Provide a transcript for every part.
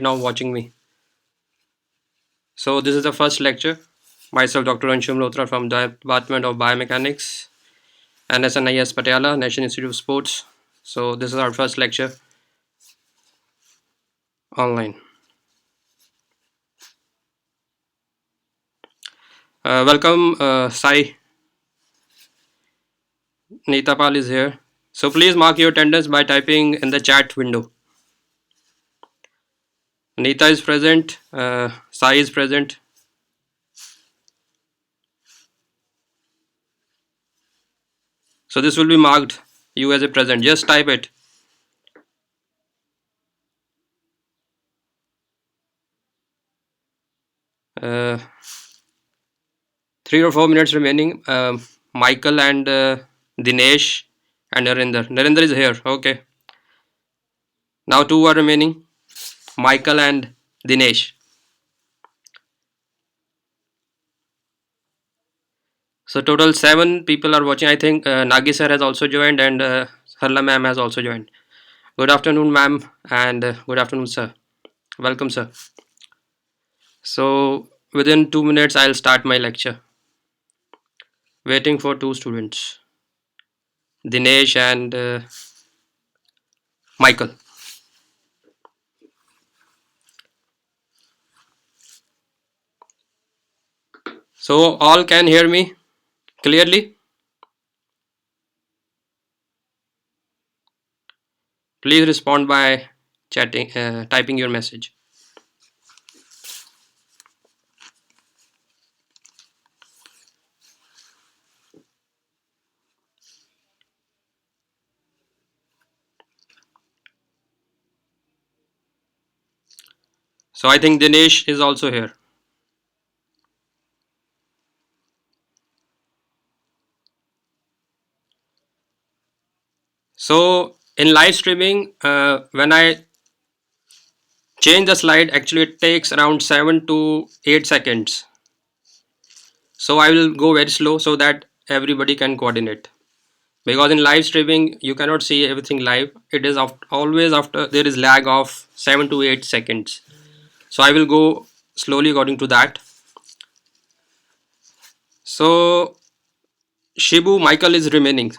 now watching me. So this is the first lecture. Myself, Dr. Anshum Malhotra from the Department of Biomechanics, and NSNIS Patiala, National Institute of Sports. So this is our first lecture online. Welcome, Sai. Neetapal is here. So please mark your attendance by typing in the chat window. Neeta is present. Sai is present. So this will be marked you as a present. Just type it. Uh, 3 or 4 minutes remaining. Michael and Dinesh and Narinder. Narinder is here. Okay. Now two are remaining. Michael and Dinesh. So total 7 people are watching. I think Nagi sir has also joined and Harla ma'am has also joined. Good afternoon, ma'am, and good afternoon, sir. Welcome, sir. So within 2 minutes, I'll start my lecture. Waiting for two students, Dinesh and Michael. So all can hear me clearly? Please respond by chatting, typing your message. So I think Dinesh is also here. So in live streaming, when I change the slide, actually it takes around 7 to 8 seconds. So I will go very slow so that everybody can coordinate. Because in live streaming, you cannot see everything live. It is always after there is lag of 7 to 8 seconds. So I will go slowly according to that. So Shibu Michael is remaining,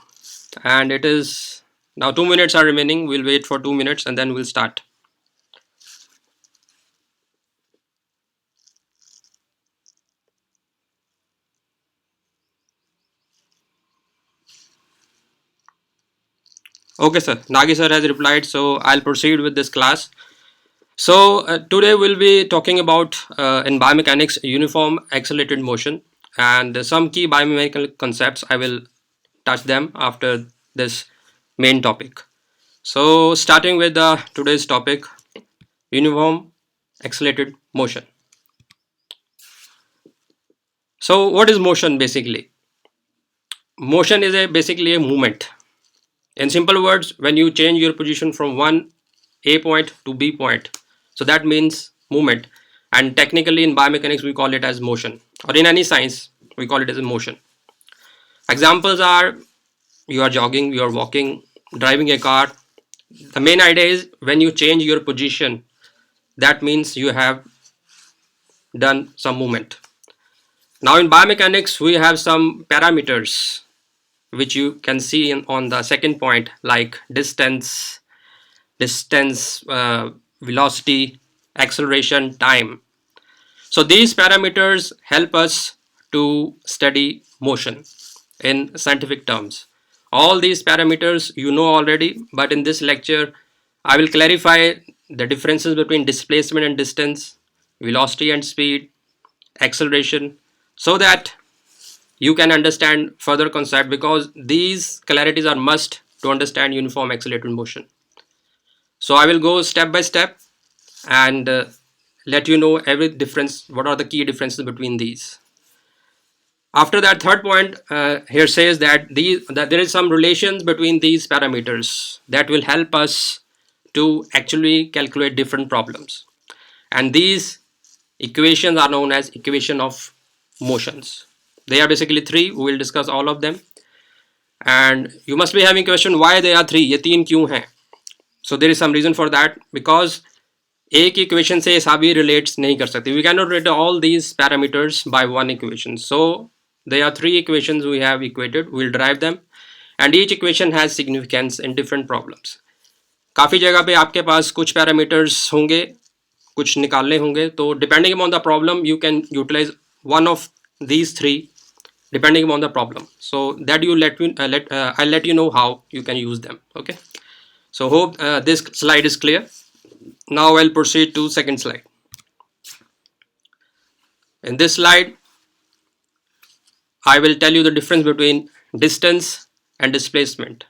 and it is now 2 minutes are remaining. We'll wait for 2 minutes and then we'll start. Okay, sir. Nagi sir has replied, so I'll proceed with this class. So today we'll be talking about in biomechanics uniform accelerated motion and some key biomechanical concepts. I will touch them after this main topic. So starting with today's topic, uniform accelerated motion. So what is motion basically? Motion is basically a movement. In simple words, when you change your position from one A point to B point, so that means movement. And technically in biomechanics we call it as motion, or in any science we call it as motion. Examples are you are jogging, you are walking, driving a car. The main idea is when you change your position, that means you have done some movement. Now in biomechanics we have some parameters which you can see on the second point, like distance, velocity, acceleration, time. So these parameters help us to study motion in scientific terms. All these parameters you know already, but in this lecture I will clarify the differences between displacement and distance, velocity and speed, acceleration, so that you can understand further concept, because these clarities are must to understand uniform accelerated motion. So I will go step by step and let you know every difference, what are the key differences between these. After that, third point here says that there is some relations between these parameters that will help us to actually calculate different problems, and these equations are known as equation of motions. They are basically three. We will discuss all of them, and you must be having question why they are three, ये तीन क्यों हैं? So there is some reason for that, because एक equation से सभी relates नहीं कर सकते. We cannot relate all these parameters by one equation. So there are three equations we have equated. We'll derive them, and each equation has significance in different problems. काफ़ी जगह पे आपके पास कुछ पैरामीटर्स होंगे, कुछ निकालने होंगे, तो depending upon the problem you can utilise one of these three depending upon the problem. So that you I'll let you know how you can use them. Okay, so hope this slide is clear. Now I'll proceed to second slide. In this slide I will tell you the difference between distance and displacement.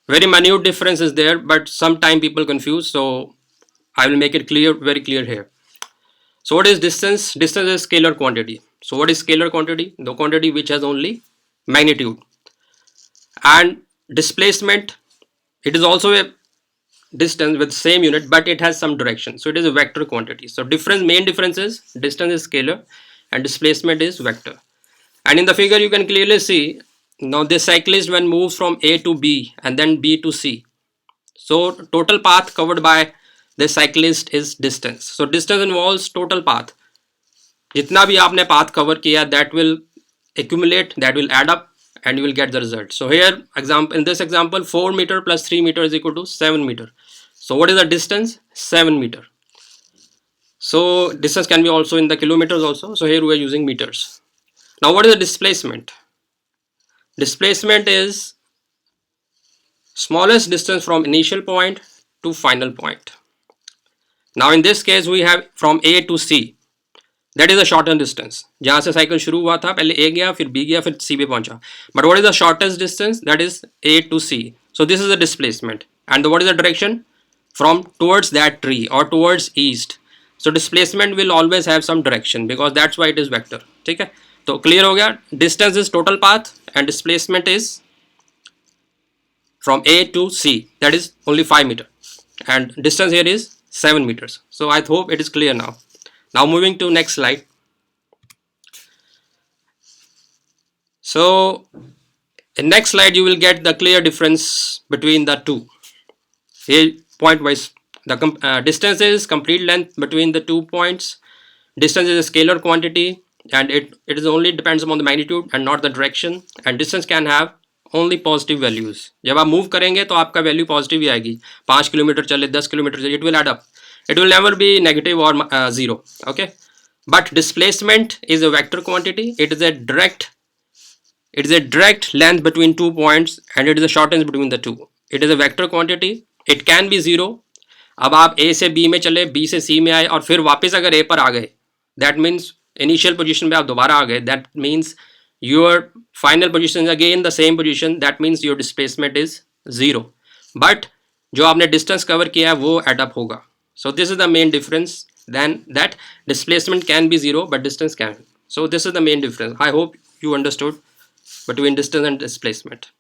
Very minute difference is there, but sometimes people confuse, so I will make it clear, very clear here. So what is distance? Distance is scalar quantity. So what is scalar quantity? The quantity which has only magnitude. And displacement, it is also a distance with same unit, but it has some direction. So it is a vector quantity. So main difference is distance is scalar and displacement is vector. And in the figure you can clearly see, now this cyclist when moves from A to B and then B to C. So total path covered by the cyclist is distance. So distance involves total path. जितना भी आपने path cover किया, that will accumulate, that will add up, and you will get the result. So here in this example 4 meter plus 3 meter is equal to 7 meter. So what is the distance? 7 meter. So distance can be also in the kilometers also. So here we are using meters. Now what is the displacement? Displacement is smallest distance from initial point to final point. Now in this case we have from A to C. That is the shortest distance. जहाँ से cycle शुरू हुआ था, पहले A गया, फिर B गया, फिर C पे पहुंचा. But what is the shortest distance? That is A to C. So this is the displacement. And what is the direction? From towards that tree or towards east. So displacement will always have some direction because that's why it is vector. ठीक है? तो clear हो गया? Distance is total path and displacement is from A to C. That is only 5 meter. And distance here is 7 meters. So I hope it is clear now. Now moving to next slide. So in next slide you will get the clear difference between the two. Here point wise, the distance is complete length between the 2 points. Distance is a scalar quantity and it is only depends upon the magnitude and not the direction. And distance can have only positive values. जब आप move करेंगे तो आपका value positive ही आएगी. 5 kilometre चले, 10 kilometre चले, it will add up. It will never be negative or zero. Okay, but displacement is a vector quantity. It is a direct length between 2 points and it is the shortest between the two. It is a vector quantity. It can be zero. अब आप A से B में चले, B से C में आए और फिर वापस अगर A पर आ गए, that means initial position पे आप दोबारा आ गए, that means your final position is again the same position. That means your displacement is zero. But जो आपने distance cover किया है वो add up होगा. So this is the main difference. Then that displacement can be zero, but distance can. So this is the main difference. I hope you understood between distance and displacement.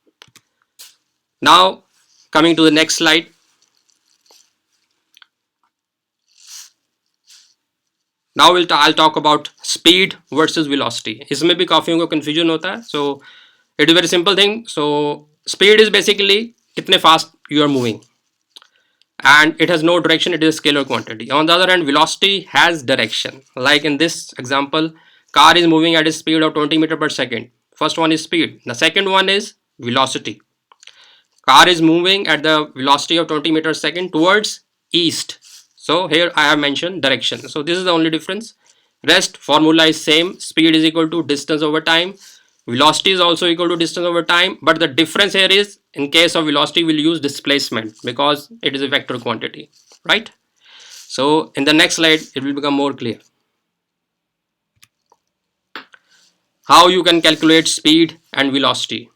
Now coming to the next slide. Now I'll talk about speed versus velocity. इसमें भी काफियों को confusion होता है. So it is a very simple thing. So speed is basically कितने fast you are moving. And it has no direction, it is a scalar quantity. On the other hand, velocity has direction. Like in this example, car is moving at a speed of 20 meter per second. First one is speed. The second one is velocity. Car is moving at the velocity of 20 meter per second towards east. So here I have mentioned direction. So this is the only difference. Rest formula is same. Speed is equal to distance over time. Velocity is also equal to distance over time, but the difference here is in case of velocity we'll use displacement because it is a vector quantity, right? So in the next slide it will become more clear how you can calculate speed and velocity.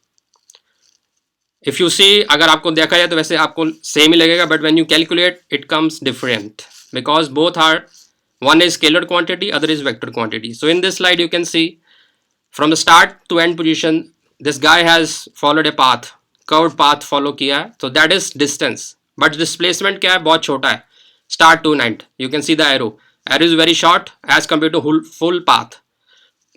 If you see, अगर आपको देखा जाए तो वैसे आपको same ही लगेगा, but when you calculate it comes different because both are, one is scalar quantity, other is vector quantity. So in this slide you can see from the start to end position, this guy has followed a path, curved path follow किया है, so that is distance. But displacement क्या है, बहुत छोटा है, start to end. You can see the arrow is very short as compared to full path.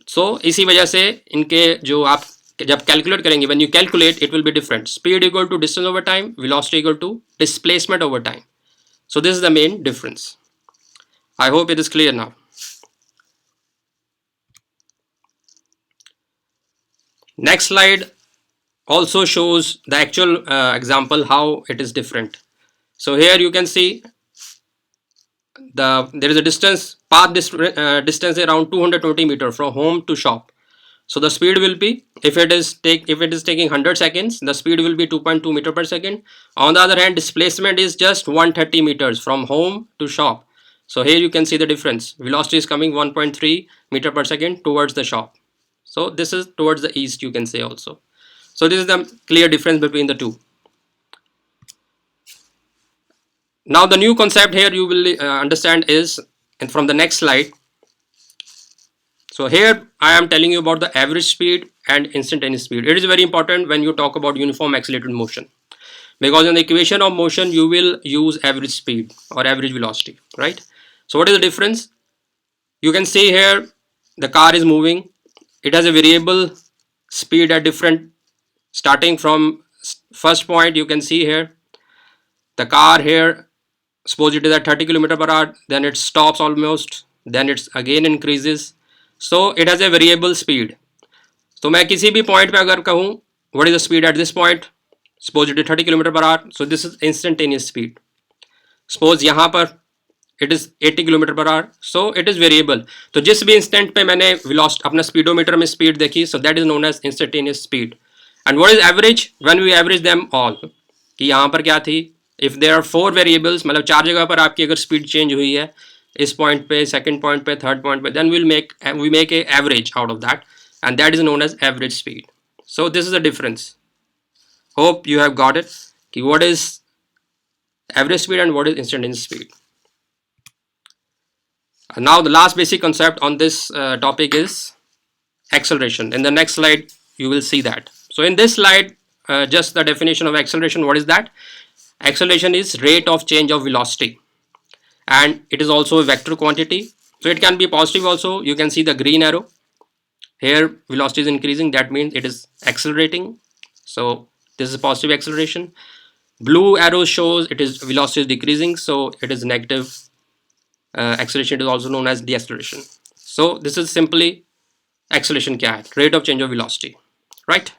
So इसी वजह से इनके जो आप जब calculate करेंगे, when you calculate it will be different. Speed equal to distance over time, velocity equal to displacement over time. So this is the main difference. I hope it is clear now. Next slide also shows the actual example how it is different. So here you can see there is a distance around 220 meter from home to shop. So the speed will be, if it is taking 100 seconds, the speed will be 2.2 meter per second. On the other hand, displacement is just 130 meters from home to shop. So here you can see the difference. Velocity is coming 1.3 meter per second towards the shop. So this is towards the east, you can say also. So this is the clear difference between the two. Now the new concept here you will understand is, and from the next slide. So here I am telling you about the average speed and instantaneous speed. It is very important when you talk about uniform accelerated motion, because in the equation of motion you will use average speed or average velocity, right? So what is the difference? You can see here the car is moving. It has a variable speed at different, starting from first point. You can see here the car here, suppose it is at 30 km per hour, then it stops almost, then it's again increases. So it has a variable speed. तो मैं किसी भी point पे अगर कहूँ what is the speed at this point, suppose it is 30 km per hour, so this is instantaneous speed. suppose यहाँ पर it is 80 km per hour, so it is variable. तो जिस भी इंस्टेंट पे मैंने velocity अपना स्पीडोमीटर में speed देखी, so that is known as instantaneous speed. And what is average? When we average them all, कि यहाँ पर क्या थी, if there are 4 variables, मतलब 4 जगह पर आपकी अगर स्पीड चेंज हुई है, इस पॉइंट पे, सेकंड पॉइंट पे, थर्ड पॉइंट पे, then we make a average out of that, and that is known as average speed. So this is the difference. Hope you have got it, कि what is average speed and what is instantaneous speed. Now the last basic concept on this topic is acceleration. In the next slide you will see that. So in this slide, just the definition of acceleration. What is that? Acceleration is rate of change of velocity, and it is also a vector quantity, so it can be positive also. You can see the green arrow here, velocity is increasing, that means it is accelerating, so this is positive acceleration. Blue arrow shows it is velocity is decreasing, so it is negative acceleration. It is also known as deceleration. So this is simply acceleration kya hai, rate of change of velocity, right?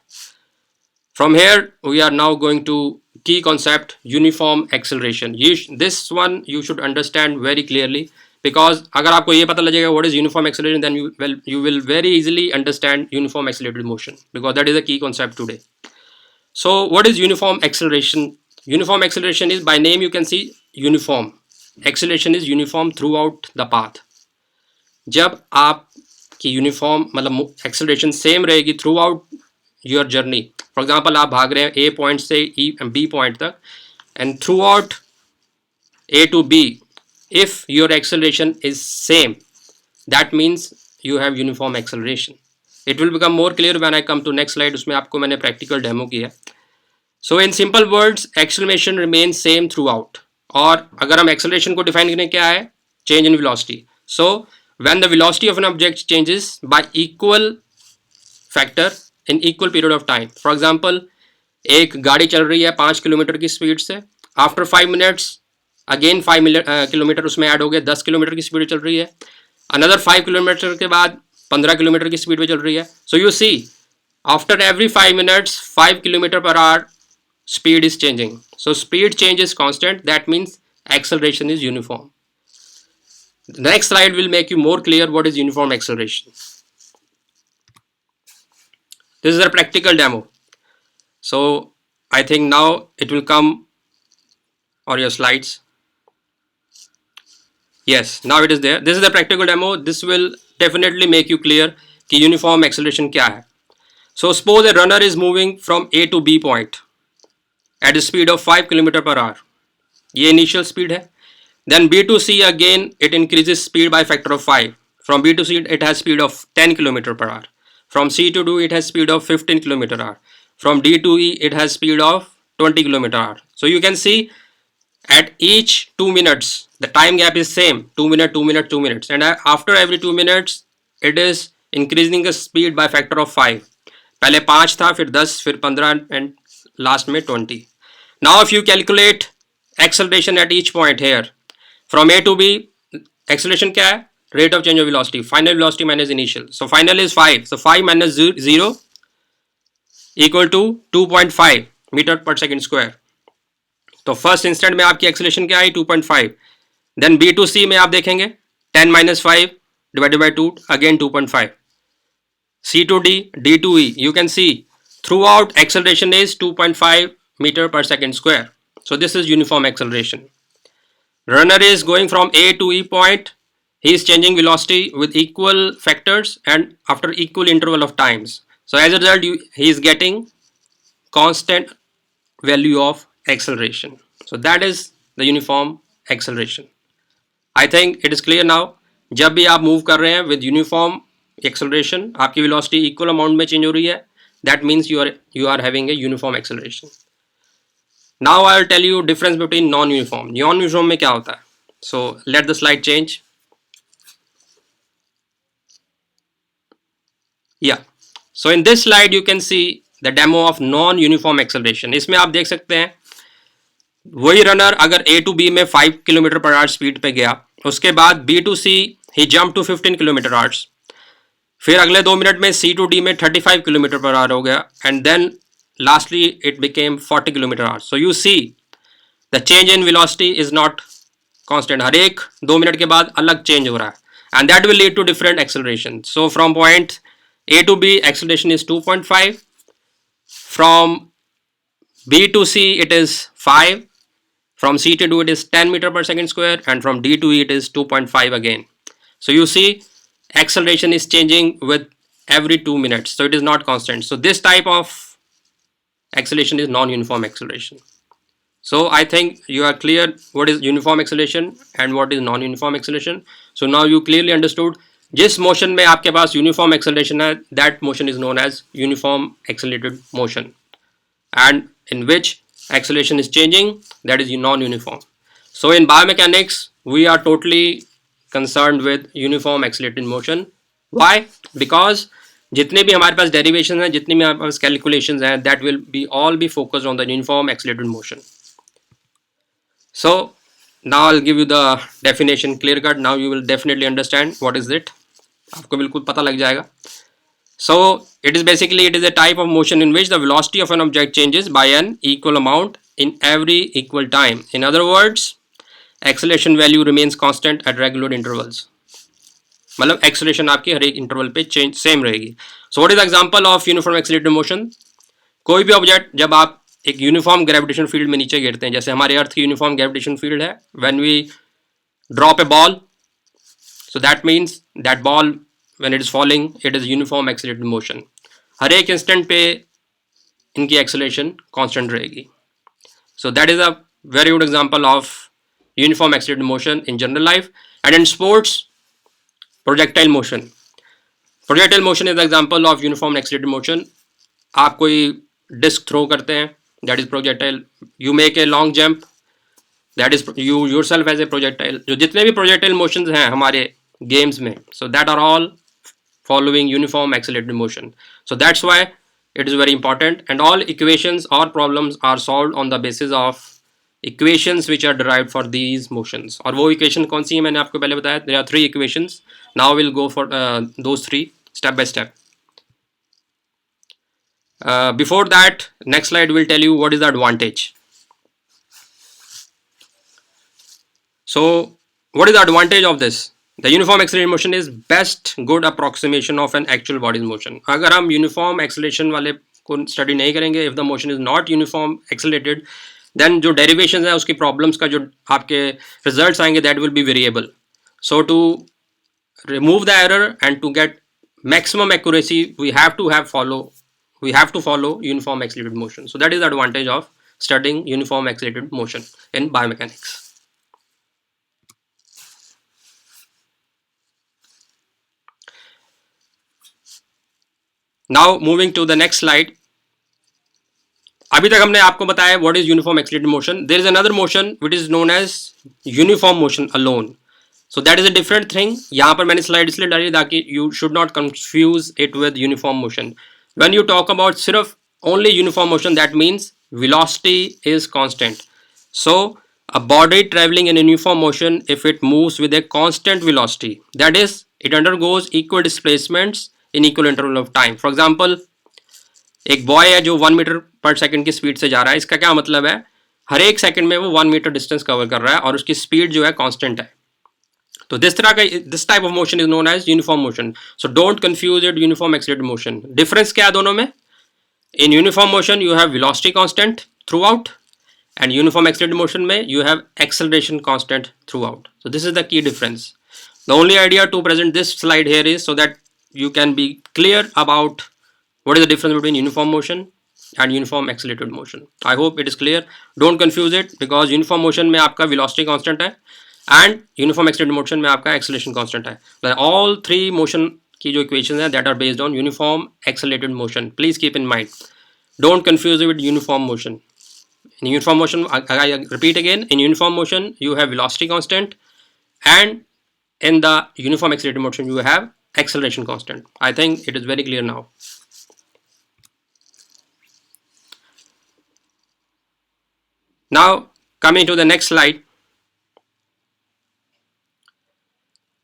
From here we are now going to key concept, uniform acceleration. This one you should understand very clearly, because अगर आपको ये पता लगेगा what is uniform acceleration, then you will very easily understand uniform accelerated motion, because that is a key concept today. So what is uniform acceleration? Uniform acceleration is, by name you can see uniform. Acceleration is uniform throughout the path. जब आपकी uniform मतलब acceleration same रहेगी throughout your journey. For example आप भाग रहे हैं A point से B point तक, and throughout A to B if your acceleration is same, that means you have uniform acceleration. It will become more clear when I come to next slide. उसमें आपको मैंने practical demo किया. So in simple words, acceleration remains same throughout. और अगर हम acceleration को define करें क्या है, change in velocity. So when the velocity of an object changes by equal factor in equal period of time. For example, एक गाड़ी चल रही है 5 किलोमीटर की स्पीड से, आफ्टर 5 मिनट्स अगेन 5 किलोमीटर उसमें ऐड हो गए, 10 किलोमीटर की स्पीड चल रही है. अनदर 5 किलोमीटर के बाद 15 किलोमीटर की स्पीड पे चल रही है. So you see after every 5 minutes 5 kilometre per hour speed is changing. So speed change is constant, that means acceleration is uniform. The next slide will make you more clear what is uniform acceleration. This is a practical demo. So I think now it will come on your slides. Yes, now it is there. This is the practical demo. This will definitely make you clear कि uniform acceleration क्या है. So suppose a runner is moving from A to B point at a speed of 5 km per hour. ये initial speed है. Then B to C again it increases speed by factor of 5. From B to C it has speed of 10 km per hour. From C to D it has speed of 15 km per hour. From D to E it has speed of 20 km per hour. So you can see at each 2 minutes the time gap is same, 2 minutes, 2 minutes, 2 minutes, and after every 2 minutes it is increasing the speed by factor of 5. पहले 5 था, फिर 10, फिर 15 and last में 20. Now if you calculate acceleration at each point here from A to B, acceleration क्या है? Rate of change of velocity, final velocity minus initial. So final is 5, so 5 minus 0 equal to 2.5 metre per second square. तो first instant में आपकी acceleration क्या आई? 2.5. Then B to C में आप देखेंगे 10 minus 5 divided by 2, again 2.5. C to D, D to E, you can see throughout acceleration is 2.5 meter per second square. So this is uniform acceleration. Runner is going from A to E point. He is changing velocity with equal factors and after equal interval of times. So as a result, he is getting constant value of acceleration. So that is the uniform acceleration. I think it is clear now. जब भी आप move कर रहे हैं with uniform acceleration, आपकी velocity equal amount में change हो रही है, that means you are having a uniform acceleration. Now I will tell you difference between non-uniform. Non-uniform में क्या होता है? So let the slide change. Yeah. So in this slide you can see the demo of non-uniform acceleration. इसमें आप देख सकते हैं वही रनर अगर A to B में 5 किलोमीटर पर आवर स्पीड पे गया, उसके बाद B to C he jumped to 15 kilometre hours, फिर अगले 2 मिनट में C to D में 35 किलोमीटर पर आवर हो गया, and then lastly it became 40 kilometre hour. So you see the change in velocity is not constant. हर एक 2 minute के बाद अलग चेंज हो रहा है, and that will lead to different acceleration. So from point A to B acceleration is 2.5, from B to C it is 5, from C to D it is 10 meter per second square, and from D to E it is 2.5 again. So you see acceleration is changing with every 2 minutes, so it is not constant. So this type of acceleration is non-uniform acceleration. So I think you are clear what is uniform acceleration and what is non-uniform acceleration. So now you clearly understood जिस motion में आपके पास uniform acceleration है, that motion is known as uniform accelerated motion, and in which acceleration is changing, that is non-uniform. So in biomechanics we are totally concerned with uniform accelerated motion. Why? Because जितने भी हमारे पास derivation है, जितनी भी हमारे पास calculations हैं, that will be all be focused on the uniform accelerated motion. So now I'll give you the definition clear cut. Now you will definitely understand what is it. आपको बिल्कुल पता लग जाएगा. So it is a type of motion in which the velocity of an object changes by an equal amount in every equal time. In other words, acceleration value remains constant at regular intervals. मतलब acceleration आपकी हर एक interval पे change same रहेगी. So what is the example of uniform accelerated motion? कोई भी object जब आप एक uniform gravitation field में नीचे गिरते हैं, जैसे हमारे अर्थ की uniform gravitation field है, when we drop a ball, so that means that ball when it is falling it is uniform accelerated motion. हर एक instant पे इनकी acceleration constant रहेगी. So that is a very good example of uniform accelerated motion in general life. And in sports, projectile motion. Projectile motion is the example of uniform accelerated motion. आप कोई disc throw करते हैं, that is projectile. You make a long jump, that is you yourself as a projectile. जो जितने भी projectile motions हैं हमारे games में, so that are all following uniform accelerated motion. So that's why it is very important, and all equations or problems are solved on the basis of equations which are derived for these motions. और वो equation कौन सी है मैंने आपको पहले बताया. There are 3 equations. Now we'll go for those 3 step by step. Before that, next slide will tell you what is the advantage. So what is the advantage of this? The uniform accelerated motion is best good approximation of an actual body's motion. अगर हम uniform acceleration वाले को study नहीं करेंगे, if the motion is not uniform accelerated, then जो derivations है उसकी problems का जो आपके results आएंगे, that will be variable. So to remove the error and to get maximum accuracy, we have to follow uniform accelerated motion. So that is the advantage of studying uniform accelerated motion in biomechanics. Now moving to the next slide. अभी तक हमने आपको बताया what is uniform accelerated motion. There is another motion which is known as uniform motion alone. So that is a different thing. यहाँ पर मैंने slide इसलिए डाली ताकि you should not confuse it with uniform motion. When you talk about सिर्फ only uniform motion, that means velocity is constant. So A body traveling in uniform motion if it moves with a constant velocity, that is, it undergoes equal displacements in equal interval of time. For example, एक boy है जो 1 metre पर second की speed से जा रहा है, इसका क्या मतलब है, हर एक सेकंड में वो 1 मीटर डिस्टेंस कवर कर रहा है और उसकी स्पीड जो है कांस्टेंट है. तो दिस तरह का this type of motion is known as uniform motion. So don't confuse it uniform accelerated motion. Difference क्या है दोनों में? In uniform motion you have velocity constant throughout, and uniform accelerated motion mein you have acceleration constant throughout. So this is the key difference. The only idea to present this slide here is so that you can be clear about what is the difference between uniform motion and uniform accelerated motion. I hope it is clear. Don't confuse it, because uniform motion में आपका velocity constant है and uniform accelerated motion में आपका acceleration constant है. But all three motion की जो equations हैं that are based on uniform accelerated motion. Please keep in mind. Don't confuse it with uniform motion. In uniform motion, I repeat again, in uniform motion you have velocity constant, and in the uniform accelerated motion you have acceleration constant. I think it is very clear now. Now coming to the next slide,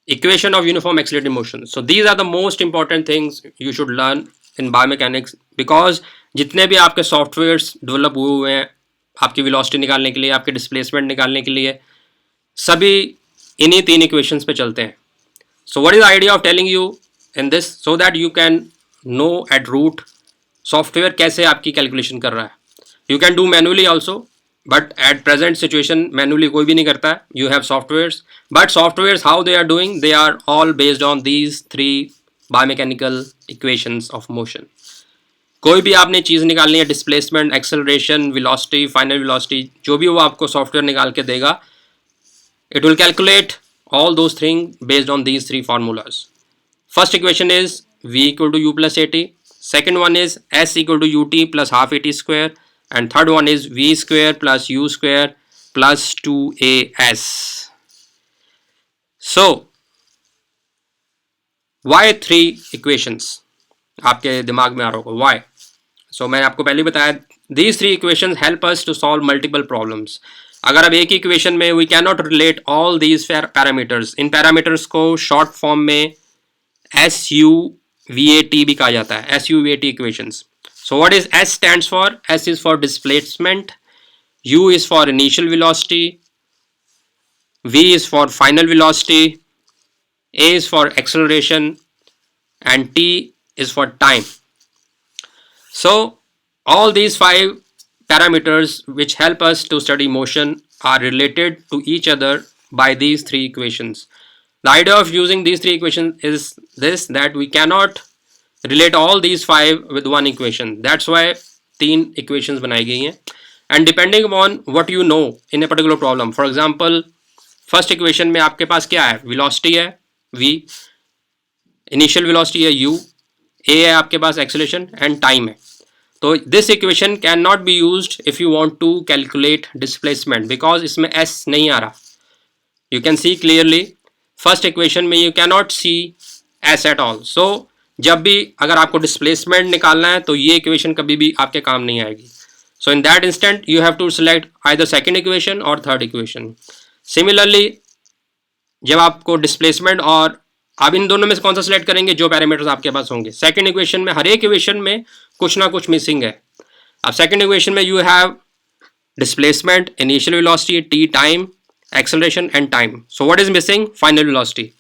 equation of uniform accelerated motion. So these are the most important things you should learn in biomechanics, because जितने भी आपके softwares develop हुए हैं आपकी velocity निकालने के लिए, आपके डिस्प्लेसमेंट निकालने के लिए, सभी इन्हीं तीन इक्वेशंस पे चलते हैं. So what is the idea of telling you in this, so that you can know at root software कैसे आपकी कैलकुलेशन कर रहा है. You can do manually also, but at present situation manually कोई भी नहीं करता है. You have softwares, but softwares how they are doing, they are all based on these three biomechanical equations of motion. कोई भी आपने चीज़ निकालनी है, displacement, acceleration, velocity, final velocity, जो भी वो आपको सॉफ्टवेयर निकाल के देगा, it will calculate all those things based on these three formulas. First equation is v equal to u plus at. Second one is s equal to ut plus half at square, and third one is v square plus u square plus 2as. So why three equations? आपके दिमाग में आ रहा होगा why. So मैंने आपको पहले बताया, these three equations help us to solve multiple problems. अगर अब एक ही इक्वेशन में we cannot relate all these parameters, in parameters को शॉर्ट फॉर्म में SUVAT भी कहा जाता है, SUVAT equations. So what is S stands for? S is for displacement, U is for initial velocity, V is for final velocity, A is for acceleration, and T is for time. So all these five parameters which help us to study motion are related to each other by these three equations. The idea of using these three equations is this, that we cannot relate all these five with one equation. That's why तीन equations बनाई गई हैं, and depending upon what you know in a particular problem. For example, first equation में आपके पास क्या है, velocity है v, initial velocity है u, a है आपके पास acceleration, and time है. तो this equation can not be used if you want to calculate displacement, because इसमें एस नहीं आ रहा. You can see clearly first equation में you can not see S at all. So जब भी अगर आपको डिस्प्लेसमेंट निकालना है तो ये इक्वेशन कभी भी आपके काम नहीं आएगी. So in that instant you have to select either second equation और थर्ड इक्वेशन. सिमिलरली जब आपको डिस्प्लेसमेंट और आप इन दोनों में से कौन सा सिलेक्ट करेंगे, जो पैरामीटर्स आपके पास होंगे. सेकंड इक्वेशन में हर एक इक्वेशन में कुछ ना कुछ मिसिंग है. अब सेकंड इक्वेशन में you have displacement, initial velocity, T time, acceleration and time. So what is missing? Final velocity.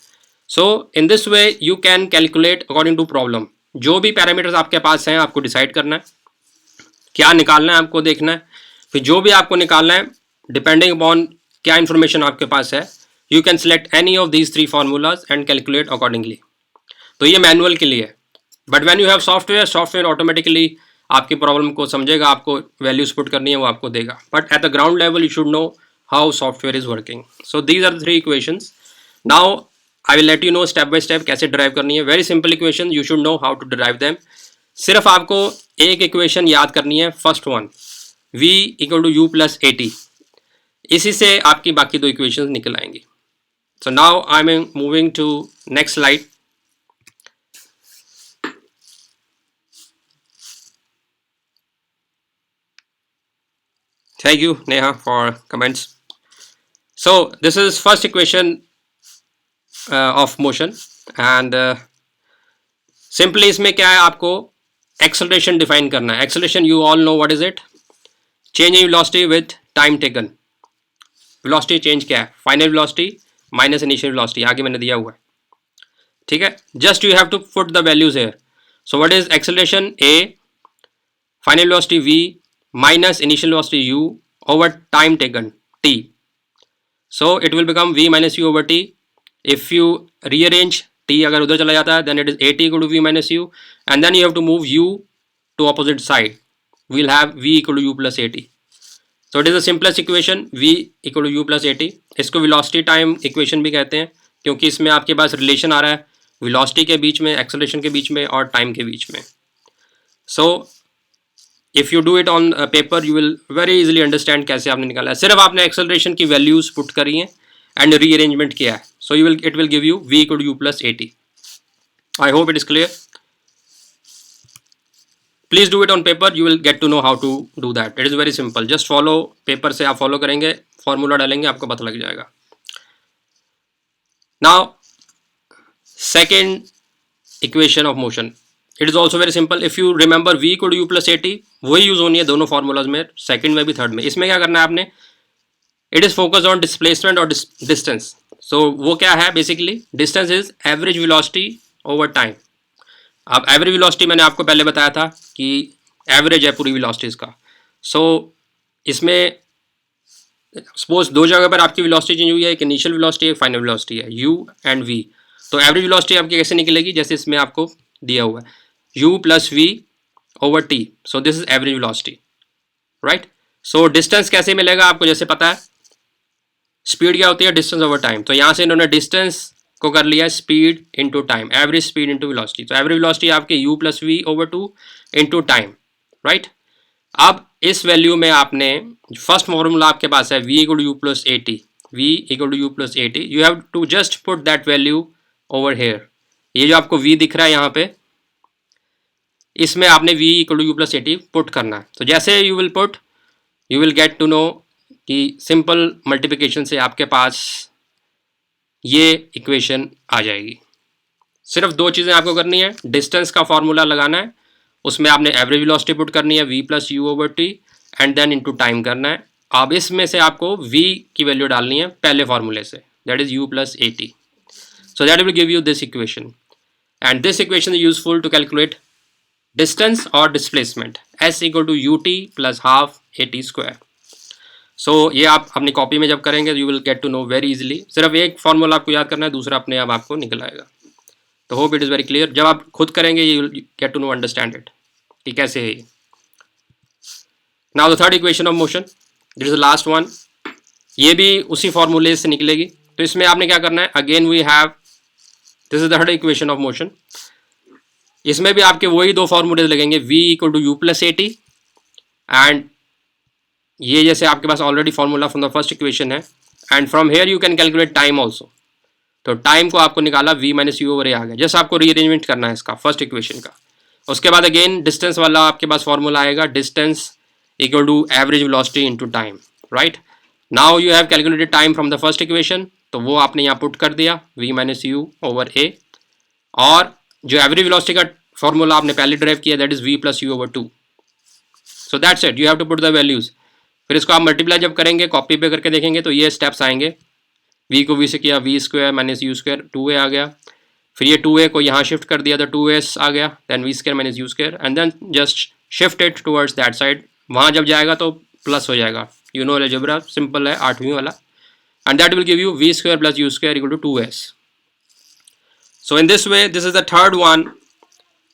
So in this way you can calculate according to problem. जो भी पैरामीटर्स आपके पास हैं आपको डिसाइड करना है क्या निकालना है, आपको देखना है. फिर जो भी आपको निकालना है डिपेंडिंग अपॉन क्या इन्फॉर्मेशन आपके पास है, you can select any of these three formulas and calculate accordingly. तो ये मैनुअल के लिए है, but when you have software, software automatically आपकी प्रॉब्लम को समझेगा, आपको वैल्यूज पुट करनी है वो आपको देगा. But at the ground level you should know how software is working. So these are three equations. Now I will let you know step by step कैसे ड्राइव करनी है. Very simple equation, you should know how to derive them. सिर्फ आपको एक equation याद करनी है, first one, v equal to u plus at. इसी से आपकी बाकी दो इक्वेशंस निकल आएंगी. So now I'm moving to next slide. Thank you, Neha, for comments. So this is first equation of motion, and simply इसमें क्या है, आपको एक्सेलरेशन डिफाइन करना है. Acceleration you all know what is it, change in velocity with time taken. Velocity change क्या है, final velocity minus initial velocity, आगे मैंने दिया हुआ है. ठीक है, just you have to put the values here. So what is acceleration, A final velocity v minus initial velocity u over time taken t. So it will become v minus u over t. If you rearrange t अगर उधर चला जाता है then it is at equal to v minus u, and then you have to move u to opposite side. We'll have v equal to u plus at. So it is the simplest equation, v equal to u plus at. इसको velocity time equation भी कहते हैं क्योंकि इसमें आपके पास relation आ रहा है velocity के बीच में, acceleration के बीच में और time के बीच में. So if you do it on paper you will very easily understand कैसे आपने निकाला है. सिर्फ आपने एक्सेलरेशन की वैल्यूज पुट करी हैं एंड रीअरेंजमेंट किया है. So you will it will give you v equal to u plus at. I hope it is clear. Please do it on paper, you will get to know how to do that. It is very simple, just follow. Paper से आप follow करेंगे, formula डालेंगे, आपको पता लग जाएगा. Now second equation of motion, it is also very simple. If you remember v equal to u plus at, वही use होनी है दोनों फॉर्मूलाज में, सेकंड में भी थर्ड में. इसमें क्या करना है आपने, it is focus on displacement और डिस्टेंस. सो वो क्या है, basically distance is average velocity over time. अब एवरेज वेलोसिटी मैंने आपको पहले बताया था कि एवरेज है पूरी वेलोसिटीज का. सो इसमें सपोज दो जगह पर आपकी वेलोसिटी चेंज हुई है, एक इनिशियल वेलोसिटी है, एक फाइनल वेलोसिटी है, u एंड v. तो एवरेज वेलोसिटी आपकी कैसे निकलेगी, जैसे इसमें आपको दिया हुआ है u plus v over t. So this is average velocity, right? So distance कैसे मिलेगा आपको, जैसे पता है स्पीड क्या होती है, डिस्टेंस ओवर टाइम. तो यहाँ से इन्होंने डिस्टेंस को कर लिया speed into time, average speed into velocity. तो एवरेज वेलोसिटी आपके u plus v over two into time, right. अब इस वैल्यू में आपने फर्स्ट फॉर्मूला आपके पास है v equal to u plus at. v equal to u plus at, you have to just put that value over here. ये जो आपको v दिख रहा है यहाँ पे, इसमें आपने v equal to u plus at put करना है. तो जैसे you will put, you will get to know कि सिंपल मल्टीप्लिकेशन से आपके पास ये इक्वेशन आ जाएगी. सिर्फ दो चीज़ें आपको करनी है, डिस्टेंस का फॉर्मूला लगाना है, उसमें आपने एवरेज वेलोसिटी पुट करनी है v plus u over t, and then into time करना है. अब इसमें से आपको v की वैल्यू डालनी है पहले फॉर्मूले से, that is u plus at. So that will give you this equation, and this equation is useful to calculate distance और displacement. s equal to u t plus half at square. सो ये आप अपनी कॉपी में जब करेंगे you will get to know very easily. सिर्फ एक फॉर्मूला आपको याद करना है, दूसरा अपने आप आपको निकल आएगा. तो hope it is very clear. जब आप खुद करेंगे you will get to know understand it कि कैसे है ये. Now the third equation of motion, this is the last one. ये भी उसी फॉर्मूले से निकलेगी. तो इसमें आपने क्या करना है, again we have, this is the third equation of motion. इसमें भी आपके वही दो फॉर्मूलेज लगेंगे, v equal to u plus at, and ये जैसे आपके पास already formula from the first equation है, and from here you can calculate time also. तो टाइम को आपको निकाला v minus u over a आ गया. जैसे आपको रीअरेंजमेंट करना है इसका फर्स्ट इक्वेशन का. उसके बाद अगेन डिस्टेंस वाला आपके पास फॉर्मूला आएगा, distance equal to average velocity into time, right. Now you have calculated time from the first equation, तो वो आपने यहाँ पुट कर दिया v minus u over a, और जो एवरेज वेलोसिटी का फॉर्मूला आपने पहले ड्राइव किया that is v plus u over two. So that's it, you have to put the values. फिर इसको आप मल्टीप्लाई जब करेंगे, कॉपी पे करके देखेंगे तो ये स्टेप्स आएंगे. v को v से किया, v square minus u square, 2a आ गया. फिर ये 2a को यहाँ शिफ्ट कर दिया तो 2s आ गया, then v square minus u square, and then just shift it towards that side. वहाँ जब जाएगा तो प्लस हो जाएगा. यू नो अलजेब्रा सिंपल है, 8वीं वाला, and that will give you v square plus u square equal to 2s. So in this way, this is the third one.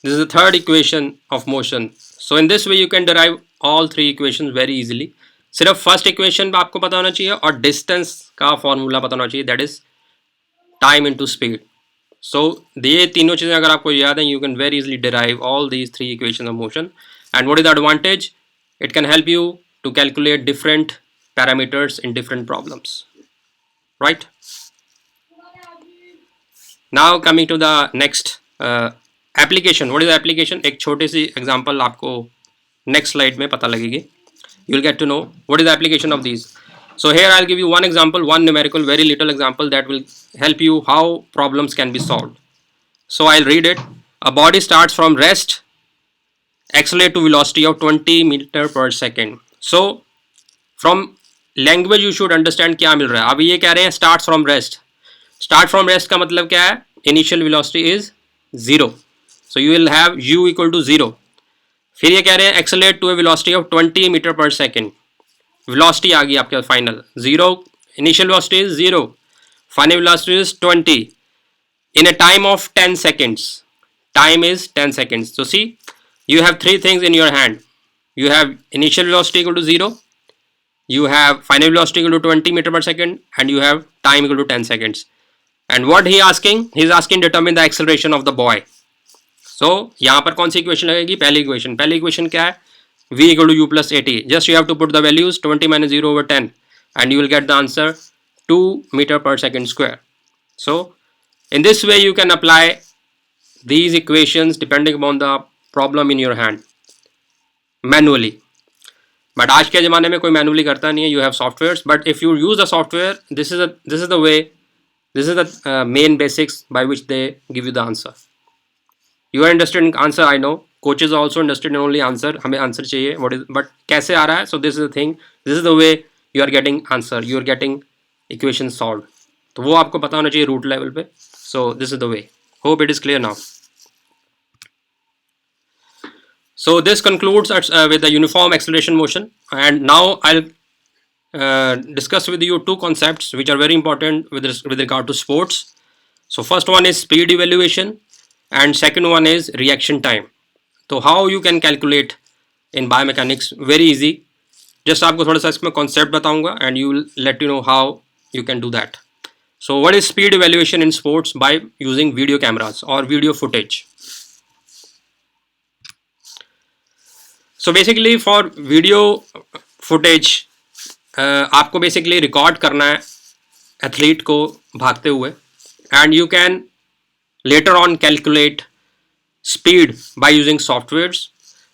This is the third equation of motion. So in this way you can derive all three equations very easily. सिर्फ first equation आपको पता होना चाहिए और distance का formula पता होना चाहिए, that is time into speed. So ये तीनों चीज़ें अगर आपको याद हैं, you can very easily derive all these three equation of motion. And what is the advantage, it can help you to calculate different parameters in different problems, right. Now coming to the next application. What is application, एक छोटी सी example आपको next slide में पता लगेगी. You will get to know what is the application of these. So here I'll give you one example, one numerical, very little example that will help you how problems can be solved. So I'll read it. A body starts from rest, accelerate to velocity of 20 meter per second. So from language you should understand क्या मिल रहा है. अभी ये कह रहे हैं start from rest. Start from rest का मतलब क्या है? Initial velocity is 0. So you will have u equal to 0. फिर ये कह रहे हैं accelerate to a velocity of 20 meter per second. Velocity आ गई आपके final 0. Initial velocity is 0. Final velocity is 20. In a time of 10 seconds. Time is 10 seconds. So see, you have three things in your hand. You have initial velocity equal to 0, you have final velocity equal to 20 meter per second, and you have time equal to 10 seconds. And what he is asking determine the acceleration of the boy. So यहाँ पर कौन सी equation लगेगी? पहली equation क्या है? v equal to u plus at. Just you have to put the values 20 minus 0 over 10 and you will get the answer 2 meter per second square. So in this way you can apply these equations depending upon the problem in your hand manually. But आज के ज़माने में कोई manually करता नहीं है. You have softwares, but if you use the software, this is the way, this is the main basics by which they give you the answer. You are interested in answer, I know. Coaches are also interested in only answer. हमें answer चाहिए. What is, but कैसे आ रहा है? So this is the thing. This is the way you are getting answer. You are getting equation solved. तो वो आपको पता होना चाहिए root level पे. So this is the way. Hope it is clear now. So this concludes with the uniform acceleration motion, and now I'll discuss with you two concepts which are very important with regard to sports. So first one is speed evaluation and second one is reaction time. So how you can calculate in biomechanics? Very easy. Just आपको थोड़ा सा इसमें concept बताऊंगा and you will let you know how you can do that. So what is speed evaluation in sports? By using video cameras or video footage. So basically for video footage आपको basically record करना है athlete को भागते हुए and you can later on calculate speed by using softwares.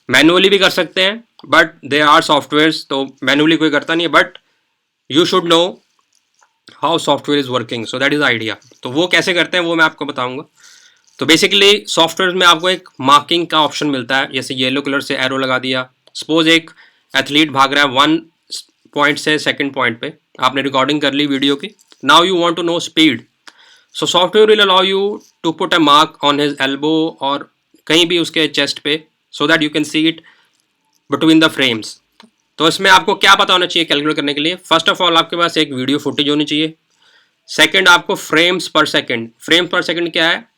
Manually भी कर सकते हैं but there are softwares, तो manually कोई करता नहीं है, but you should know how software is working. So that is the idea. तो वो कैसे करते हैं वो मैं आपको बताऊंगा. तो बेसिकली सॉफ्टवेयर में आपको एक मार्किंग का ऑप्शन मिलता है, जैसे येलो कलर से एरो लगा दिया. सपोज एक एथलीट भाग रहा है 1 पॉइंट से सेकंड पॉइंट पे, आपने रिकॉर्डिंग कर ली वीडियो की. Now you want to know speed. So software will allow you to put a mark on his elbow और कहीं भी उसके चेस्ट पे, so that you can see it between the frames. तो इसमें आपको क्या पता होना चाहिए कैलकुलेट करने के लिए? फर्स्ट ऑफ ऑल आपके पास एक वीडियो फुटेज होनी चाहिए. सेकेंड आपको फ्रेम्स पर सेकेंड. फ्रेम्स पर सेकेंड क्या है?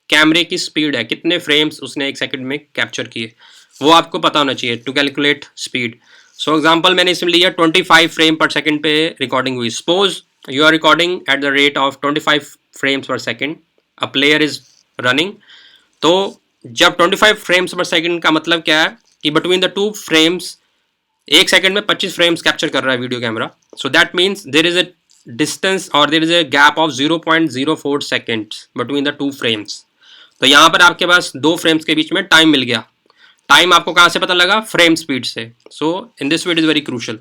कैमरे की स्पीड है, कितने फ्रेम्स उसने एक सेकंड में कैप्चर किए, वो आपको पता होना चाहिए to calculate speed. So example मैंने इसमें लिया 25 फ्रेम पर सेकंड पे रिकॉर्डिंग हुई. Suppose you are recording at the rate of 25 frames per second, a player is running. तो जब 25 फ्रेम्स पर सेकंड का मतलब क्या है कि बिटवीन द टू फ्रेम्स एक सेकंड में 25 फ्रेम्स कैप्चर कर रहा है video camera. So that means there is a distance और there is a gap of 0.04 seconds between the two frames. तो यहाँ पर आपके पास दो फ्रेम्स के बीच में टाइम मिल गया. टाइम आपको कहाँ से पता लगा? फ्रेम स्पीड से. So in this way it is very crucial.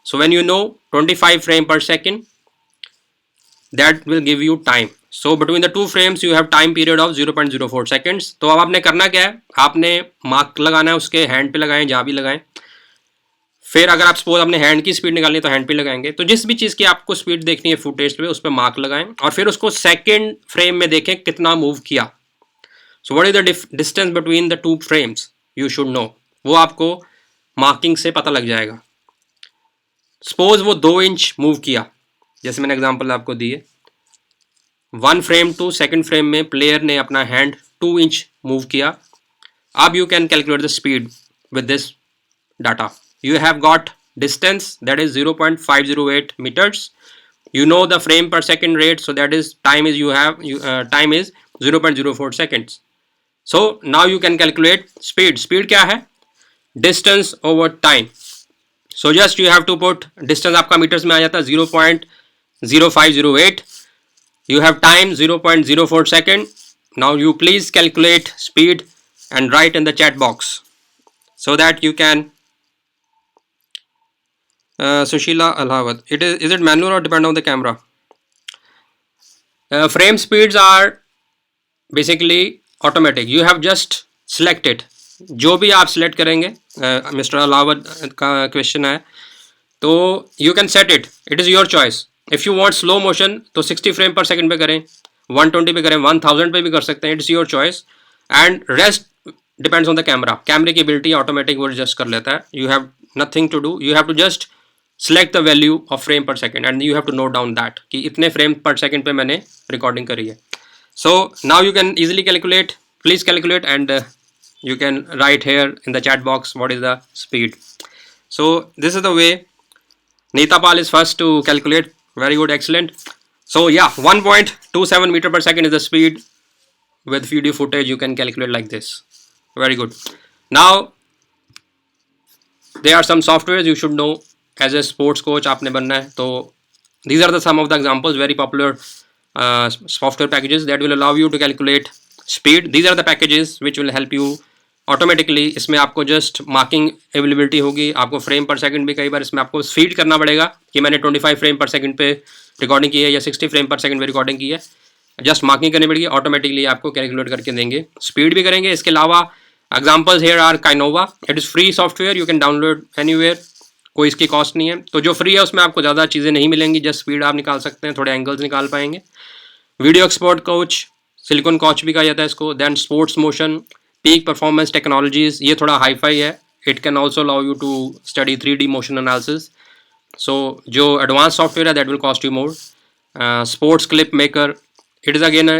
So when you know 25 frame per second, that will give you time. So between the two frames you have time period of 0.04 seconds. तो अब आपने करना क्या है? आपने mark लगाना है, उसके हैंड पे लगाएं, जहाँ भी लगाएं. फिर अगर आप सपोज अपने हैंड की स्पीड निकालनी है तो हैंड पे लगाएंगे. तो जिस भी चीज़ की आपको स्पीड देखनी है फुटेज पे, उस पर मार्क लगाएं और फिर उसको सेकेंड फ्रेम में देखें कितना मूव किया. So what is the distance between the two frames? You should know. वो आपको मार्किंग से पता लग जाएगा. सपोज वो 2 इंच मूव किया, जैसे मैंने एग्जांपल आपको दी है. 1 फ्रेम टू सेकंड फ्रेम में प्लेयर ने अपना हैंड 2 इंच मूव किया. अब you can calculate the speed with this data. You have got distance, that is 0.508 meters. You know the frame per second rate, so that is time is time is 0.04 seconds. So now you can calculate speed. Speed क्या है? Distance over time. So just you have to put distance, आपका meters में आ जाता है 0.0508. You have time 0.04 second. Now you please calculate speed and write in the chat box so that you can Sushila Alawat. Is it manual or depend on the camera? Frame speeds are basically automatic. You have just select it. जो भी आप select करेंगे, mister Ahlawat का question है, तो you can set it. It is your choice. If you want slow motion तो 60 frame per second पे करें, 120 पे करें, 1000 पे भी कर सकते हैं. It's your choice. And rest depends on the camera. कैमरे की एबिलिटी ऑटोमेटिक वो एडजस्ट कर लेता है. You have nothing to do. You have to just select the value of frame per second and you have to note down that कि इतने frame per second पे मैंने recording करी है. So now you can easily calculate. Please calculate and you can write here in the chat box what is the speed. So this is the way. Neeta Pal is first to calculate. Very good, excellent. So yeah, 1.27 meter per second is the speed. With video footage you can calculate like this. Very good. Now there are some softwares you should know. As a sports coach आपने बनना है तो these are the some of the examples, very popular software packages that will allow you to calculate speed. These are the packages which will help you automatically. इसमें आपको just marking availability होगी. आपको frame per second भी कई बार इसमें आपको feed करना पड़ेगा कि मैंने 25 frame per second पे recording की है या 60 frame per second पे recording की है. just marking करनी पड़ेगी. automatically आपको calculate करके देंगे. speed भी करेंगे. इसके अलावा examples here are Kinova. It is free software, you can download anywhere. कोई इसकी कॉस्ट नहीं है. तो जो फ्री है उसमें आपको ज़्यादा चीज़ें नहीं मिलेंगी. जस्ट स्पीड आप निकाल सकते हैं, थोड़े एंगल्स निकाल पाएंगे. Video export coach, silicon coach भी कहा जाता है इसको. Then sports motion, peak performance technologies, ये थोड़ा हाई फाई है. It can also allow you to study 3D motion analysis. So जो एडवांस सॉफ्टवेयर है that will cost you more. Sports clip maker, it is again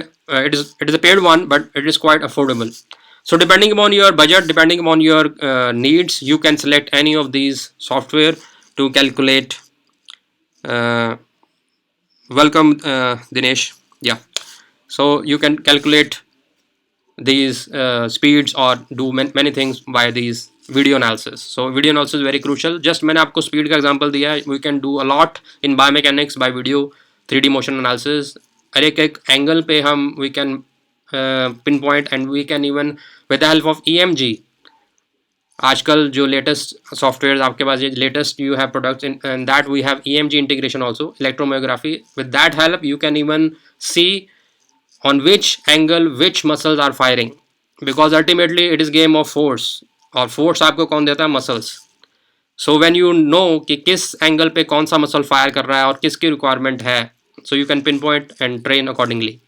it is a paid one but it is quite affordable. So depending upon your budget, depending upon your needs, you can select any of these software to calculate. Welcome Dinesh. Yeah, so you can calculate these speeds or do many things by these video analysis. So video analysis is very crucial. Just मैंने आपको speed का example दिया है. We can do a lot in biomechanics by video 3D motion analysis. हर एक angle पे हम we can pinpoint and we can even with the help of EMG. आजकल जो लेटेस्ट सॉफ्टवेयर आपके पास, ये latest you have products in that we have EMG integration also, electromyography. With that help you can even see on which angle which muscles are firing, because ultimately it is game of force. और force आपको कौन देता है? Muscles. So when you know कि किस angle पे कौन सा मसल फायर कर रहा है और किसकी रिक्वायरमेंट है, so you can pin point and train accordingly.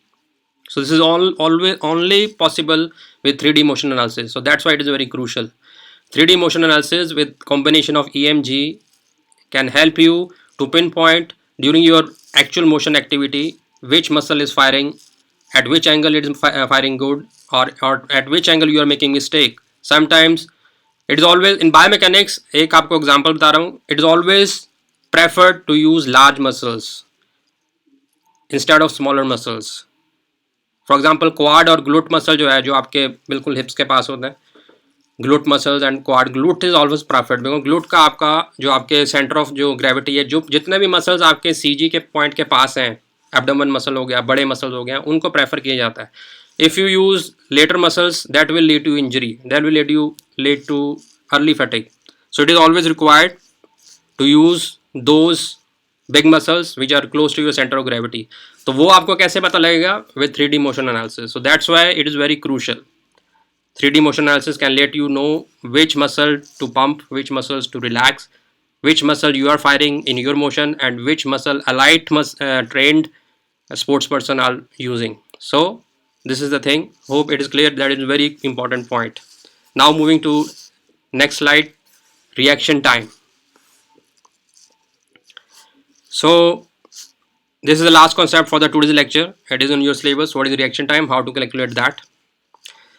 So this is always only possible with 3D motion analysis. So that's why it is very crucial. 3D motion analysis with combination of EMG can help you to pinpoint during your actual motion activity which muscle is firing, at which angle it is firing good, or at which angle you are making mistake. Sometimes it is always in biomechanics. एक आपको example बता रहा हूँ. It is always preferred to use large muscles instead of smaller muscles. For example quad और glute muscle जो है, जो आपके बिल्कुल हिप्स के पास होते हैं, glute muscles and quad. Glute is always preferred because glute का आपका जो आपके सेंटर ऑफ जो ग्रेविटी है, जो जितने भी मसल्स आपके CG के पॉइंट के पास हैं, एब्डोमेन मसल हो गया, बड़े मसल्स हो गया, उनको प्रेफर किया जाता है. If you use latter muscles that will lead to injury, that will lead to early fatigue. So it is always required to use those big muscles which are close to your centre of gravity. तो वो आपको कैसे पता लगेगा? With 3D motion analysis. So that's why it is very crucial. 3D motion analysis can let you know which muscle to pump, which muscles to relax, which muscle you are firing in your motion, and which muscle allied trained sports person are using. So this is the thing. Hope it is clear. That is a very important point. Now moving to next slide, reaction time. So this is the last concept for the today's lecture. It is on your syllabus. What is reaction time? How to calculate that?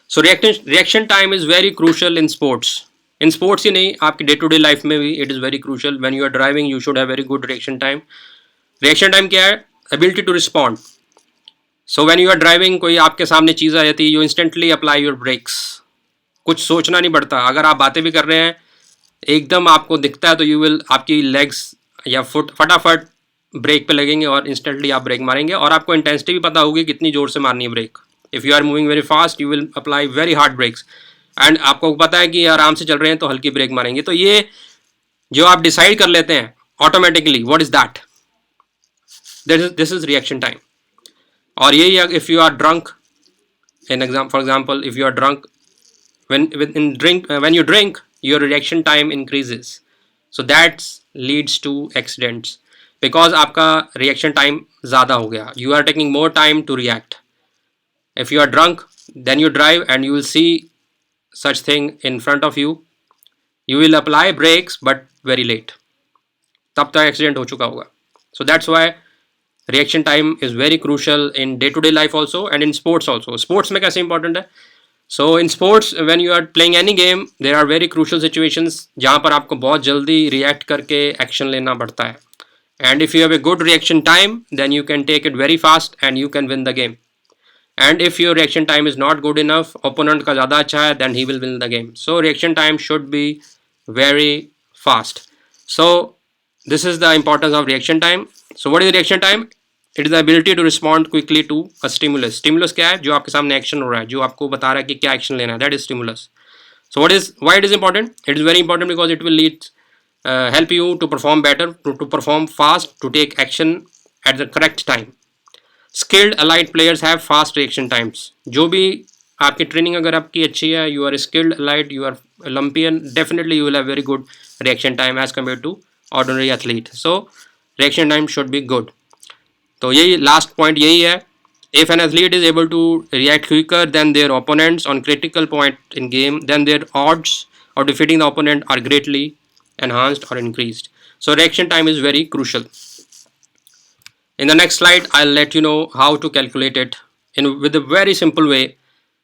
So reaction time is very crucial in sports. In sports ही नहीं, आपकी day to day life में भी it is very crucial. When you are driving, you should have very good reaction time. Reaction time क्या है? Ability to respond. So when you are driving, कोई आपके सामने चीज़ आ जाती है, you instantly apply your brakes. कुछ सोचना नहीं पड़ता. अगर आप बातें भी कर रहे हैं, एकदम आपको दिखता है तो you will, आपकी legs या फुट फटाफट ब्रेक पे लगेंगे और इंस्टेंटली आप ब्रेक मारेंगे. और आपको इंटेंसिटी भी पता होगी कितनी ज़ोर से मारनी है brake. If you are moving very fast you will apply very hard brakes, and आपको पता है कि आराम से चल रहे हैं तो हल्की ब्रेक मारेंगे. तो ये जो आप डिसाइड कर लेते हैं automatically, what is that, this is reaction time. और यही if you are drunk, in exam for example if you are drunk, when you drink your reaction time increases, so that leads to accidents because आपका reaction time ज़्यादा हो गया, you are taking more time to react. If you are drunk, then you drive and you will see such thing in front of you, you will apply brakes but very late, तब तक accident हो चुका होगा. So that's why reaction time is very crucial in day to day life also and in sports also. Sports में कैसे important है? So in sports when you are playing any game there are very crucial situations जहाँ पर आपको बहुत जल्दी react करके action लेना पड़ता है. And if you have a good reaction time then you can take it very fast and you can win the game. And if your reaction time is not good enough, opponent का ज़्यादा अच्छा है, then he will win the game. So reaction time should be very fast. So this is the importance of reaction time. So what is reaction time? It is the ability to respond quickly to a stimulus. Stimulus क्या है? जो आपके सामने action हो रहा है, जो आपको बता रहा है कि क्या action लेना है. That is stimulus. So why it is important? It is very important because it will help you to perform better, to perform fast, to take action at the correct time. Skilled allied players have fast reaction times. जो भी आपकी training अगर आपकी अच्छी है, you are skilled allied, you are Olympian, definitely you will have very good reaction time as compared to ordinary athlete. So reaction time should be good. तो यही last point यही है. If an athlete is able to react quicker than their opponents on critical point in game, then their odds of defeating the opponent are greatly enhanced or increased. So reaction time is very crucial. In the next slide, I'll let you know how to calculate it with a very simple way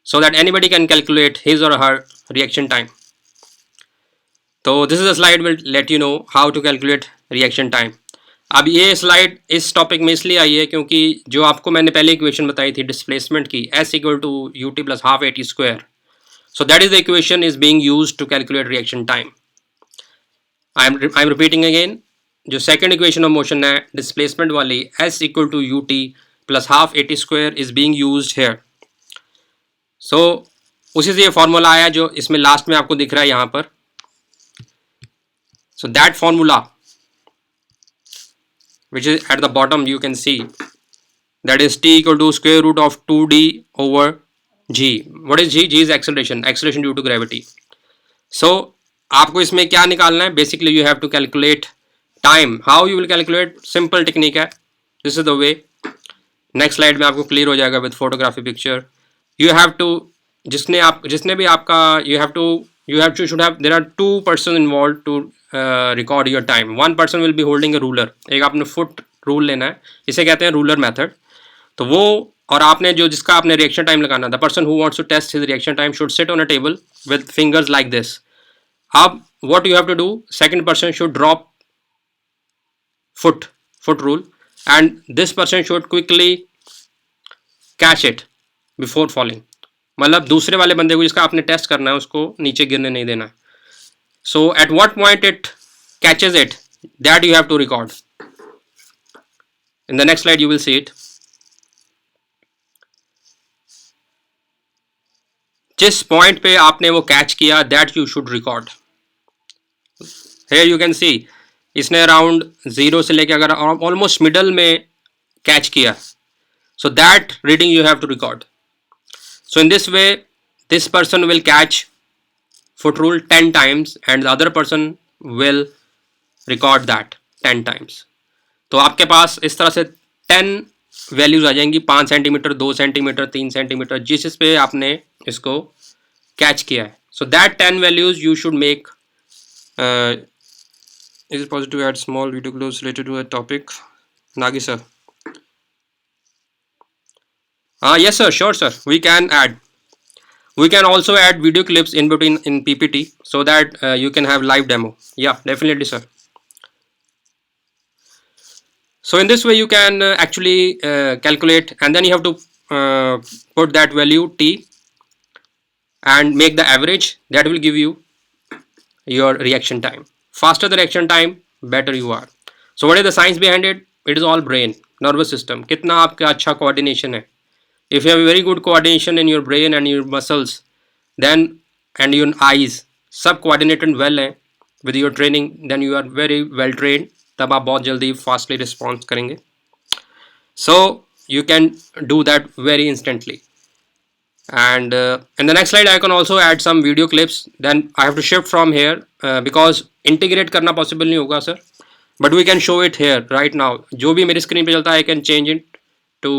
so that anybody can calculate his or her reaction time. So this is a slide will let you know how to calculate reaction time. अब ये slide इस topic में इसलिए आई है क्योंकि जो आपको मैंने पहले इक्वेशन बताई थी डिस्प्लेसमेंट की, S equal to ut plus half at square. So that is the equation is being used to calculate reaction time. I'm repeating again. जो सेकेंड इक्वेशन ऑफ मोशन है डिस्प्लेसमेंट वाली, S equal to u t plus half a t square is being used here. So उसी से ये formula आया जो इसमें last में आपको दिख रहा है यहाँ पर. So that formula which is at the bottom you can see, that is t equal to square root of 2d over g. What is g? G is acceleration due to gravity. So आपको इसमें क्या निकालना है? Basically you have to calculate time. How you will calculate? Simple technique है. This is the way. Next slide में आपको clear हो जाएगा with photography picture. You have to जिसने भी आपका should have, there are two persons involved to record your time. One person will be holding a ruler. एक आपने foot rule लेना है, इसे कहते हैं ruler method. तो वो और आपने जिसका आपने reaction time लगाना, the person who wants to test his reaction time should sit on a table with fingers like this. अब what you have to do, second person should drop foot rule and this person should quickly catch it before falling. मतलब दूसरे वाले बंदे को जिसका आपने test करना है उसको नीचे गिरने नहीं देना. So at what point it catches it, that you have to record. In the next slide you will see it. जिस पॉइंट पे आपने वो कैच किया, that you should record. Here you can see इसने अराउंड 0 से लेके अगर almost middle में कैच किया, so that reading you have to record. So in this way this person will catch foot rule 10 times and the other person will record that 10 times. तो आपके पास इस तरह से 10 वैल्यूज आ जाएंगी, 5 सेंटीमीटर, 2 सेंटीमीटर, 3 सेंटीमीटर, जिस पे आपने इसको कैच किया है. So that 10 values you should make. Is it possible to add small video clips related to a topic? Nagi sir. Yes sir, sure sir, we can add. We can also add video clips in between in PPT so that you can have live demo. Yeah, definitely sir. So in this way you can actually calculate, and then you have to put that value t and make the average. That will give you your reaction time. Faster the reaction time, better you are. So what is the science behind it? It is all brain, nervous system. कितना आपका अच्छा coordination है. If you have a very good coordination in your brain and your muscles, then and your eyes, सब coordinated well हैं, with your training, then you are very well trained, तब आप बहुत जल्दी फास्टली रिस्पॉन्स करेंगे. So you can do that very instantly. And in the next slide I can also add some video clips. Then I have to shift from here because integrate करना possible नहीं होगा sir, but we can show it here right now. जो भी मेरी screen पे चलता है I can change it to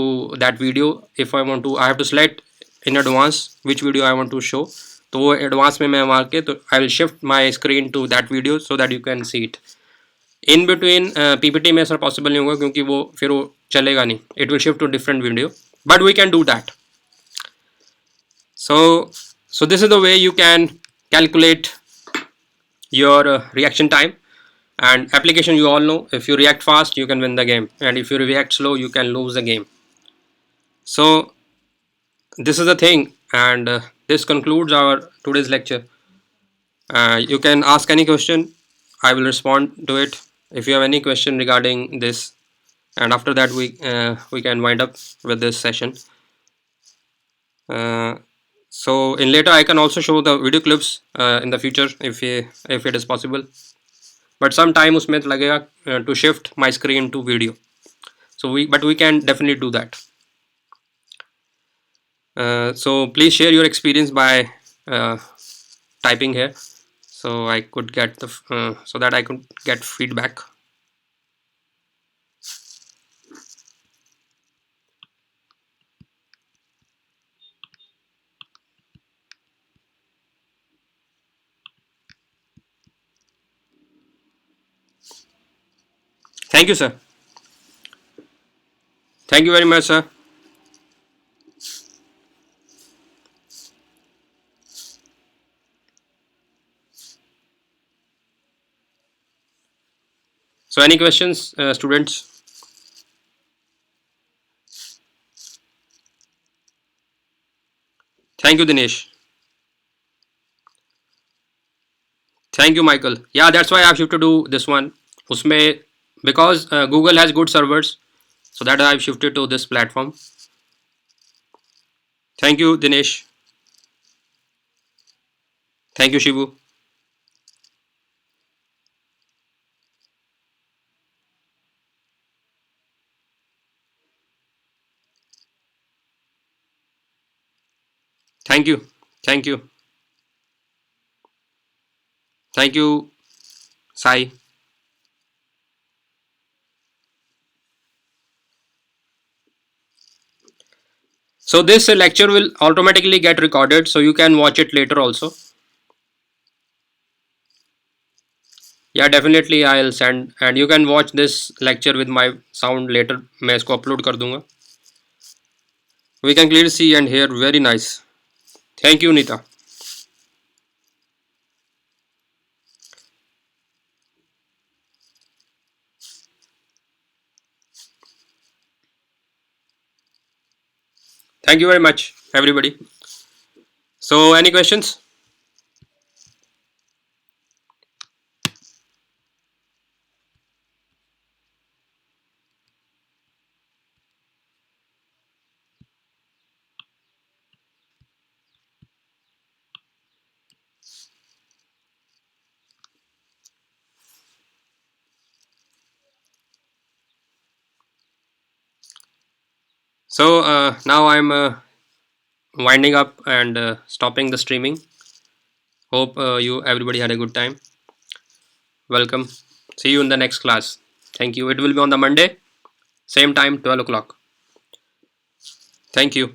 that video if I want to. I have to select in advance which video I want to show. तो वो advance में मैं मार के तो I will shift my screen to that video so that you can see it. In between PPT में sir possible नहीं होगा क्योंकि वो फिर वो चलेगा नहीं. It will shift to different video but we can do that. So this is the way you can calculate your reaction time. And application, you all know, if you react fast you can win the game, and if you react slow you can lose the game. So this is the thing, and this concludes our today's lecture. You can ask any question, I will respond to it if you have any question regarding this, and after that we can wind up with this session. So in later I can also show the video clips in the future if it is possible, but some time उसमें लगेगा to shift my screen to video. So we can definitely do that. So please share your experience by typing here, so I could get the so that I could get feedback. Thank you, sir. Thank you very much, sir. So any questions, students? Thank you, Dinesh. Thank you, Michael. Yeah, that's why I have shifted to this one. उसमें because Google has good servers, so that I have shifted to this platform. Thank you, Dinesh. Thank you, Shivu. Thank you. Thank you. Thank you, Sai. So this lecture will automatically get recorded, so you can watch it later also. Yeah, definitely I'll send, and you can watch this lecture with my sound later. मैं इसको upload कर दूँगा. We can clearly see and hear. Very nice. Thank you, Nita. Thank you very much, everybody. So any questions? So now I'm winding up and stopping the streaming. Hope you everybody had a good time. Welcome. See you in the next class. Thank you. It will be on the Monday, same time, 12 o'clock. Thank you.